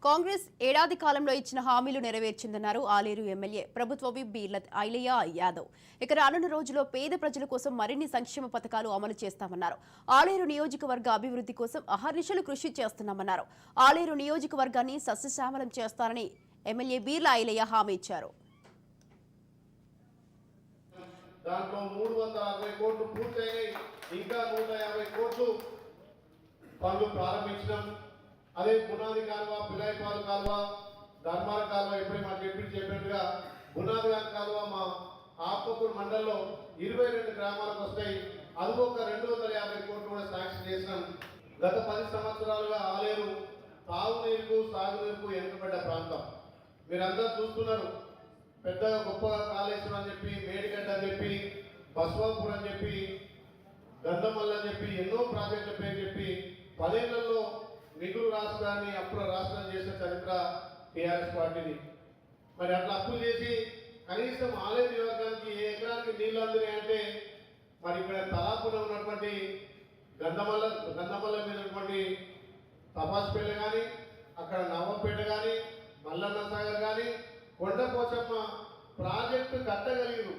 కాంగ్రెస్ ఏడాది కాలంలో ఇచ్చిన హామీలు నెరవేర్చిందన్నారు ఆలేరు ఎమ్మెల్యే ప్రభుత్వ విప్ ఐలయ్య యాదవ్. ఇక రానున్న రోజుల్లో పేద ప్రజల కోసం మరిన్ని సంక్షేమ పథకాలు అమలు చేస్తామన్నారు. ఆలేరు నియోజకవర్గ అభివృద్ధి కోసం అహర్నిశలు కృషి చేస్తున్నామన్నారు. ఆలేరు నియోజకవర్గాన్ని సస్యశ్యామలం చేస్తారని ఎమ్మెల్యే బీర్ల ఐలయ్య హామీ ఇచ్చారు. దాంట్లో 360 కోట్లు పూర్తయినాయి. ఇంకా 150 కోట్లు పనులు ప్రారంభించడం. అదే పునాది కాలువ, పిలాయిపాలు కాలువ, ధర్మాల కాలువ ఎప్పుడే మాకు చెప్పినట్టుగా పునాది కాలువ మా ఆత్మకూరు మండలంలో 22 గ్రామాలకు వస్తాయి. అది ఒక 250 కోట్లు కూడా శాంక్షన్ చేసినాం. గత 10 సంవత్సరాలుగా ఆలేరు తాగునీరుకు సాగునీరుకు వెనుకబడ్డ ప్రాంతం. మీరందరూ చూస్తున్నారు. పెద్దగా గొప్పగా కాళేశ్వరం అని చెప్పి, మేడిగడ్డ అని చెప్పి, బస్వాపూర్ అని చెప్పి, గంధమల్ల అని చెప్పి ఎన్నో ప్రాజెక్టుల పేరు చెప్పి 10 ఏళ్లలో మిగులు రాష్ట్రాన్ని అప్పుల రాష్ట్రం చేసిన చరిత్ర టీఆర్ఎస్ పార్టీని. మరి అట్లా అప్పులు చేసి కనీసం ఆలయ నియోజకానికి ఏ ఎకరానికి నీళ్ళు అందినాయంటే మరి ఇక్కడ తలాపులో ఉన్నటువంటి గంధమల్ల మీద ఉన్నటువంటి తపాసుపేట కానీ, అక్కడ నవ్వంపేట కానీ, మల్లన్న సాగర్ కానీ, కొండపోచమ్మ ప్రాజెక్టు కట్టగలిగారు.